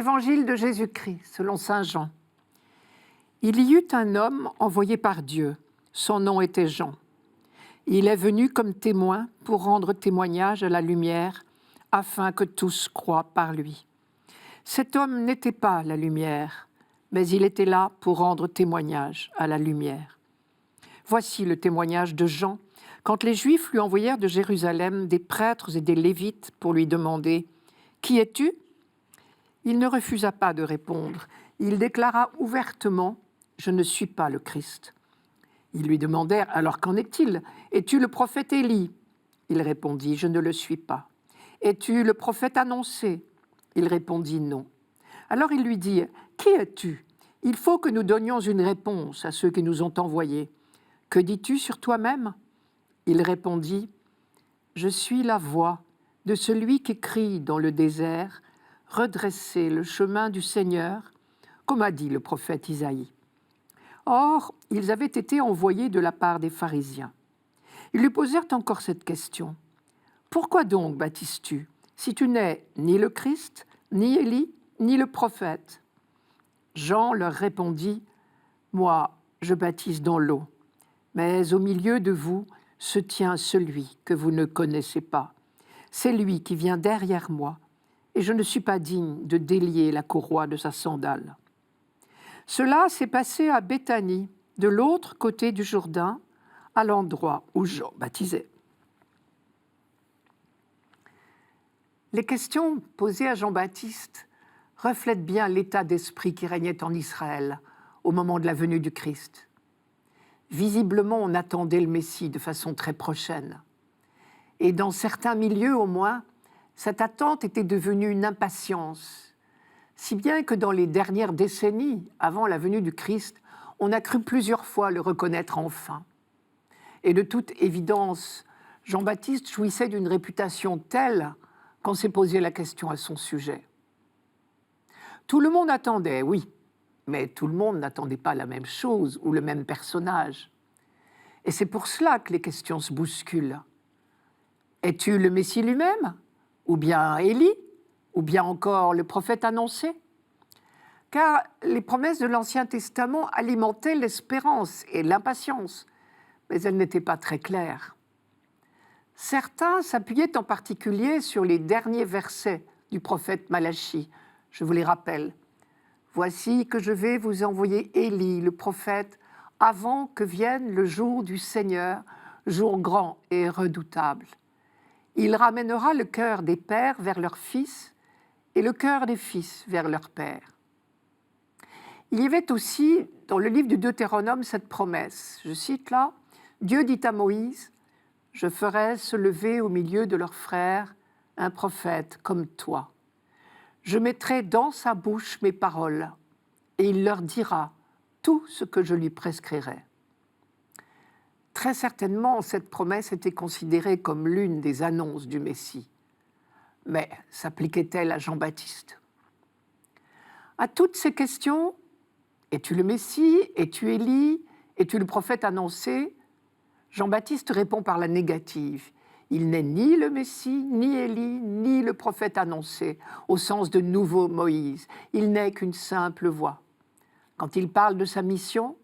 Évangile de Jésus-Christ, selon saint Jean. Il y eut un homme envoyé par Dieu. Son nom était Jean. Il est venu comme témoin pour rendre témoignage à la lumière, afin que tous croient par lui. Cet homme n'était pas la lumière, mais il était là pour rendre témoignage à la lumière. Voici le témoignage de Jean, quand les Juifs lui envoyèrent de Jérusalem des prêtres et des Lévites pour lui demander « Qui es-tu » Il ne refusa pas de répondre. Il déclara ouvertement « Je ne suis pas le Christ ». Ils lui demandèrent « Alors qu'en est-il ? Es-tu le prophète Élie ?» Il répondit « Je ne le suis pas ». « Es-tu le prophète annoncé ?» Il répondit « Non ». Alors il lui dit « Qui es-tu ? Il faut que nous donnions une réponse à ceux qui nous ont envoyés. Que dis-tu sur toi-même » Il répondit « Je suis la voix de celui qui crie dans le désert, redressez le chemin du Seigneur, comme a dit le prophète Isaïe. » Or, ils avaient été envoyés de la part des pharisiens. Ils lui posèrent encore cette question. « Pourquoi donc baptises-tu, si tu n'es ni le Christ, ni Élie, ni le prophète ?» Jean leur répondit, « Moi, je baptise dans l'eau, mais au milieu de vous se tient celui que vous ne connaissez pas. C'est lui qui vient derrière moi, et je ne suis pas digne de délier la courroie de sa sandale. » Cela s'est passé à Béthanie, de l'autre côté du Jourdain, à l'endroit où Jean baptisait. Les questions posées à Jean-Baptiste reflètent bien l'état d'esprit qui régnait en Israël au moment de la venue du Christ. Visiblement, on attendait le Messie de façon très prochaine. Et dans certains milieux, au moins, cette attente était devenue une impatience, si bien que dans les dernières décennies, avant la venue du Christ, on a cru plusieurs fois le reconnaître enfin. Et de toute évidence, Jean-Baptiste jouissait d'une réputation telle qu'on s'est posé la question à son sujet. Tout le monde attendait, oui, mais tout le monde n'attendait pas la même chose ou le même personnage. Et c'est pour cela que les questions se bousculent. Es-tu le Messie lui-même ? Ou bien Élie ? Ou bien encore le prophète annoncé ? Car les promesses de l'Ancien Testament alimentaient l'espérance et l'impatience, mais elles n'étaient pas très claires. Certains s'appuyaient en particulier sur les derniers versets du prophète Malachie. Je vous les rappelle. « Voici que je vais vous envoyer Élie, le prophète, avant que vienne le jour du Seigneur, jour grand et redoutable. Il ramènera le cœur des pères vers leurs fils et le cœur des fils vers leurs pères. » Il y avait aussi, dans le livre du Deutéronome, cette promesse. Je cite là, « Dieu dit à Moïse, je ferai se lever au milieu de leurs frères un prophète comme toi. Je mettrai dans sa bouche mes paroles, et il leur dira tout ce que je lui prescrirai. » Très certainement, cette promesse était considérée comme l'une des annonces du Messie. Mais s'appliquait-elle à Jean-Baptiste ? À toutes ces questions, es-tu le Messie ? Es-tu Élie ? Es-tu le prophète annoncé ? Jean-Baptiste répond par la négative. Il n'est ni le Messie, ni Élie, ni le prophète annoncé, au sens de nouveau Moïse. Il n'est qu'une simple voix. Quand il parle de sa mission,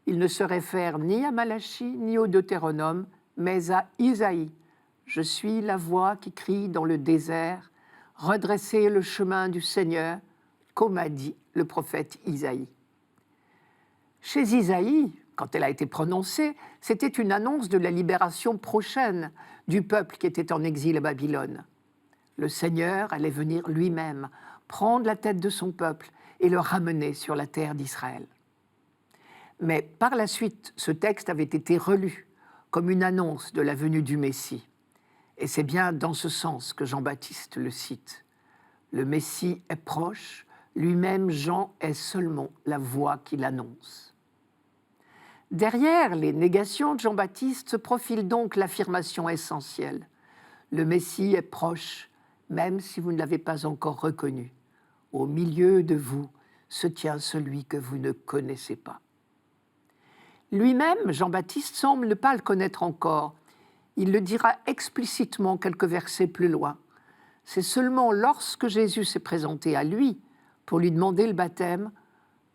il ne se réfère ni à Malachie, ni au Deutéronome, mais à Isaïe. « Je suis la voix qui crie dans le désert, redressez le chemin du Seigneur », comme a dit le prophète Isaïe. Chez Isaïe, quand elle a été prononcée, c'était une annonce de la libération prochaine du peuple qui était en exil à Babylone. Le Seigneur allait venir lui-même prendre la tête de son peuple et le ramener sur la terre d'Israël. Mais par la suite, ce texte avait été relu comme une annonce de la venue du Messie. Et c'est bien dans ce sens que Jean-Baptiste le cite. Le Messie est proche, lui-même Jean est seulement la voix qui l'annonce. Derrière les négations de Jean-Baptiste se profile donc l'affirmation essentielle. Le Messie est proche, même si vous ne l'avez pas encore reconnu. Au milieu de vous se tient celui que vous ne connaissez pas. Lui-même, Jean-Baptiste, semble ne pas le connaître encore. Il le dira explicitement quelques versets plus loin. C'est seulement lorsque Jésus s'est présenté à lui, pour lui demander le baptême,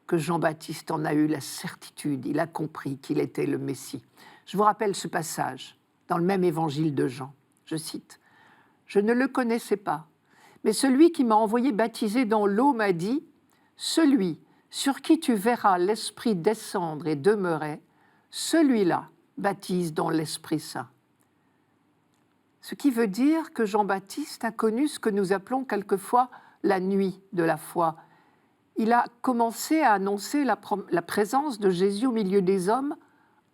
que Jean-Baptiste en a eu la certitude, il a compris qu'il était le Messie. Je vous rappelle ce passage dans le même évangile de Jean. Je cite, « Je ne le connaissais pas, mais celui qui m'a envoyé baptiser dans l'eau m'a dit, « Celui sur qui tu verras l'Esprit descendre et demeurer, celui-là baptise dans l'Esprit Saint. » Ce qui veut dire que Jean-Baptiste a connu ce que nous appelons quelquefois la nuit de la foi. Il a commencé à annoncer la présence de Jésus au milieu des hommes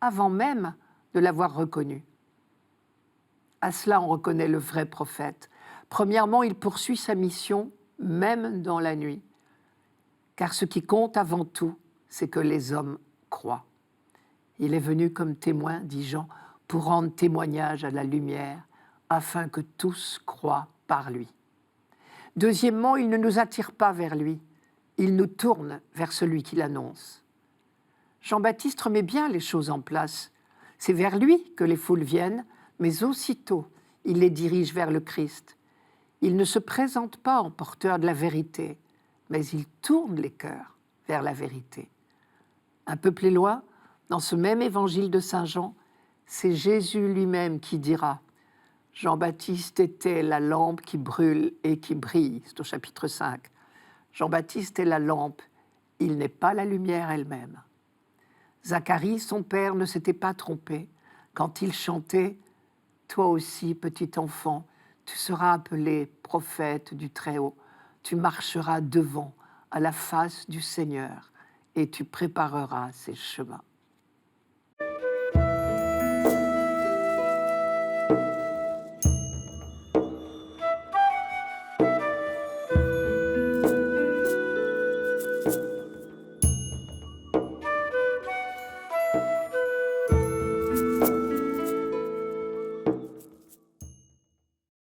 avant même de l'avoir reconnu. À cela, on reconnaît le vrai prophète. Premièrement, il poursuit sa mission même dans la nuit. Car ce qui compte avant tout, c'est que les hommes croient. Il est venu comme témoin, dit Jean, pour rendre témoignage à la lumière, afin que tous croient par lui. Deuxièmement, il ne nous attire pas vers lui, il nous tourne vers celui qui l'annonce. Jean-Baptiste remet bien les choses en place. C'est vers lui que les foules viennent, mais aussitôt, il les dirige vers le Christ. Il ne se présente pas en porteur de la vérité, mais il tourne les cœurs vers la vérité. Un peu plus loin, dans ce même évangile de Saint Jean, c'est Jésus lui-même qui dira « Jean-Baptiste était la lampe qui brûle et qui brille », c'est au chapitre 5. Jean-Baptiste est la lampe, il n'est pas la lumière elle-même. Zacharie, son père, ne s'était pas trompé quand il chantait « Toi aussi, petit enfant, tu seras appelé prophète du Très-Haut, tu marcheras devant à la face du Seigneur et tu prépareras ses chemins. »